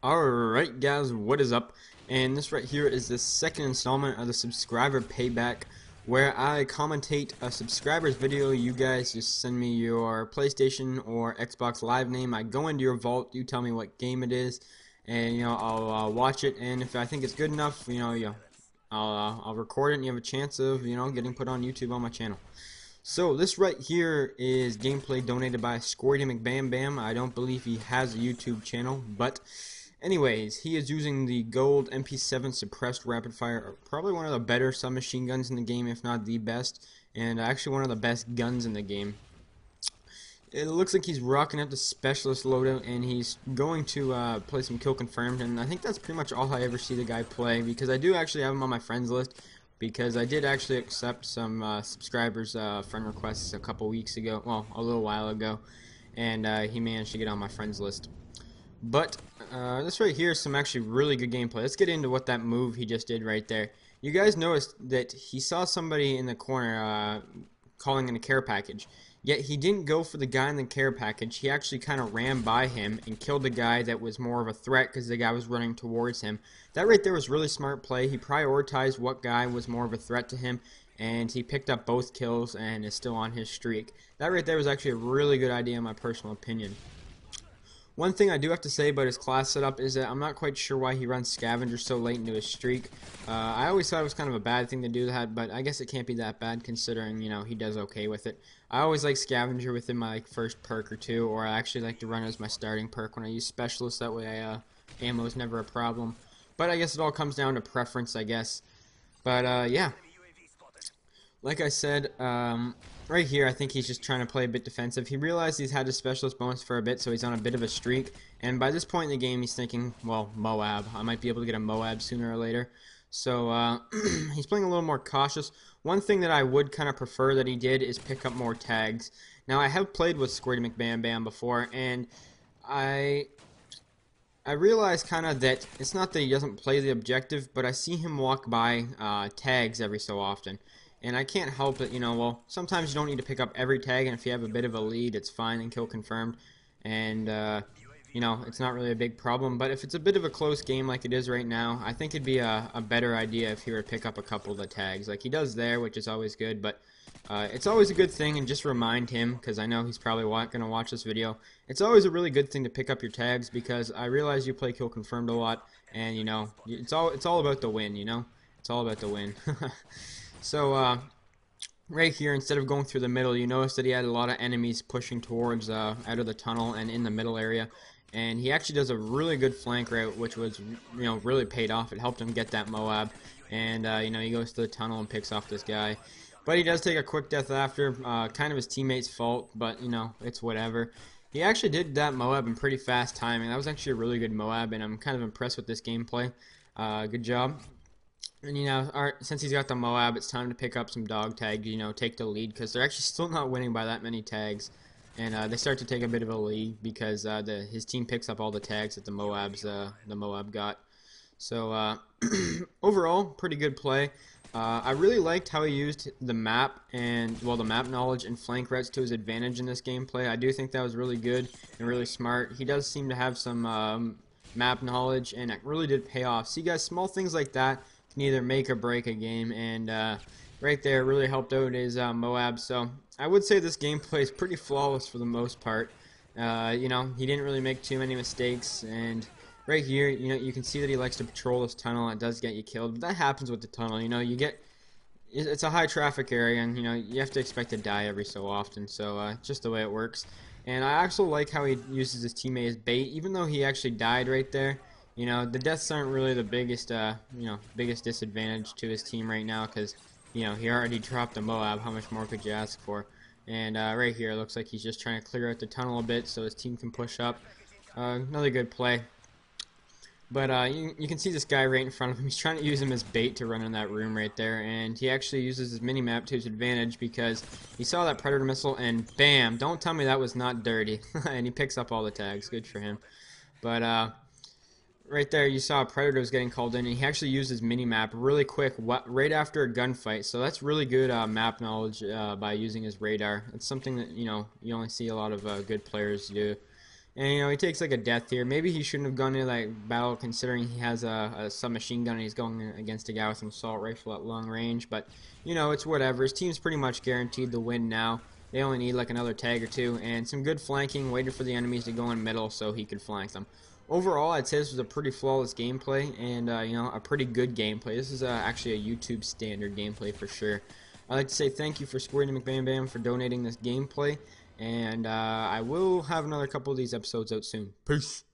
Alright guys, what is up? And this right here is the second installment of the subscriber payback where I commentate a subscriber's video. You guys just send me your PlayStation or Xbox Live name. I go into your vault, you tell me what game it is, and I'll watch it, and if I think it's good enough, I'll record it and you have a chance of getting put on YouTube on my channel. So this right here is gameplay donated by SquirtyMcBamBam. I don't believe he has a YouTube channel, but anyways, he is using the gold MP7 suppressed rapid fire, probably one of the better submachine guns in the game, if not the best, and actually one of the best guns in the game. It looks like he's rocking up the specialist loadout, and he's going to play some kill confirmed, and I think that's pretty much all I ever see the guy play, because I do actually have him on my friends list, because I did actually accept some subscribers' friend requests a couple weeks ago, well, a little while ago, and he managed to get on my friends list. But this right here is some actually really good gameplay. Let's get into what that move he just did right there. You guys noticed that he saw somebody in the corner calling in a care package. Yet he didn't go for the guy in the care package. He actually kind of ran by him and killed the guy that was more of a threat because the guy was running towards him. That right there was really smart play. He prioritized what guy was more of a threat to him, and he picked up both kills and is still on his streak. That right there was actually a really good idea in my personal opinion. One thing I do have to say about his class setup is that I'm not quite sure why he runs Scavenger so late into his streak. I always thought it was kind of a bad thing to do that, but I guess it can't be that bad considering, he does okay with it. I always like Scavenger within my first perk or two, or I actually like to run it as my starting perk when I use Specialist. That way ammo is never a problem. But I guess it all comes down to preference, I guess. But yeah. Like I said, right here, I think he's just trying to play a bit defensive. He realized he's had his specialist bonus for a bit, so he's on a bit of a streak. And by this point in the game, he's thinking, well, MOAB. I might be able to get a MOAB sooner or later. So he's playing a little more cautious. One thing that I would kind of prefer that he did is pick up more tags. Now, I have played with SquirtyMcBamBam before, and I realize kind of that it's not that he doesn't play the objective, but I see him walk by tags every so often. And I can't help it, well, sometimes you don't need to pick up every tag, and if you have a bit of a lead, it's fine and kill confirmed. And, it's not really a big problem. But if it's a bit of a close game like it is right now, I think it'd be a better idea if he were to pick up a couple of the tags. Like he does there, which is always good, but it's always a good thing, and just remind him, because I know he's probably going to watch this video, it's always a really good thing to pick up your tags, because I realize you play kill confirmed a lot, and, it's all about the win, It's all about the win. So, right here, instead of going through the middle, you notice that he had a lot of enemies pushing towards out of the tunnel and in the middle area. And he actually does a really good flank route, which was, really paid off. It helped him get that MOAB. And, he goes to the tunnel and picks off this guy. But he does take a quick death after, kind of his teammate's fault, but, it's whatever. He actually did that MOAB in pretty fast timing. That was actually a really good MOAB, and I'm kind of impressed with this gameplay. Good job. And since he's got the MOAB, it's time to pick up some dog tags, take the lead, because they're actually still not winning by that many tags. And they start to take a bit of a lead because his team picks up all the tags that the MOAB got. So overall, pretty good play. I really liked how he used the map the map knowledge and flank routes to his advantage in this gameplay. I do think that was really good and really smart. He does seem to have some map knowledge, and it really did pay off. See, guys, small things like that can either make or break a game, and right there really helped out his MOAB. So I would say this gameplay is pretty flawless for the most part. He didn't really make too many mistakes, and right here, you can see that he likes to patrol this tunnel. It does get you killed, but that happens with the tunnel. It's a high traffic area, and you have to expect to die every so often. So just the way it works. And I also like how he uses his teammate as bait, even though he actually died right there. The deaths aren't really the biggest disadvantage to his team right now, because he already dropped the MOAB. How much more could you ask for? And right here, it looks like he's just trying to clear out the tunnel a bit so his team can push up. Another good play. But you can see this guy right in front of him. He's trying to use him as bait to run in that room right there, and he actually uses his mini-map to his advantage because he saw that Predator missile, and bam! Don't tell me that was not dirty. And he picks up all the tags. Good for him. But right there, you saw a Predator was getting called in, and he actually used his mini-map really quick right after a gunfight. So that's really good map knowledge by using his radar. It's something that you only see a lot of good players do. And you know, he takes like a death here. Maybe he shouldn't have gone into like battle, considering he has a submachine gun and he's going against a guy with an assault rifle at long range. But you know, it's whatever. His team's pretty much guaranteed the win now. They only need like another tag or two and some good flanking, waiting for the enemies to go in middle so he could flank them. Overall, I'd say this was a pretty flawless gameplay and you know, a pretty good gameplay. This is actually a YouTube standard gameplay for sure. I'd like to say thank you for SquirtyMcBamBam for donating this gameplay, and I will have another couple of these episodes out soon. Peace.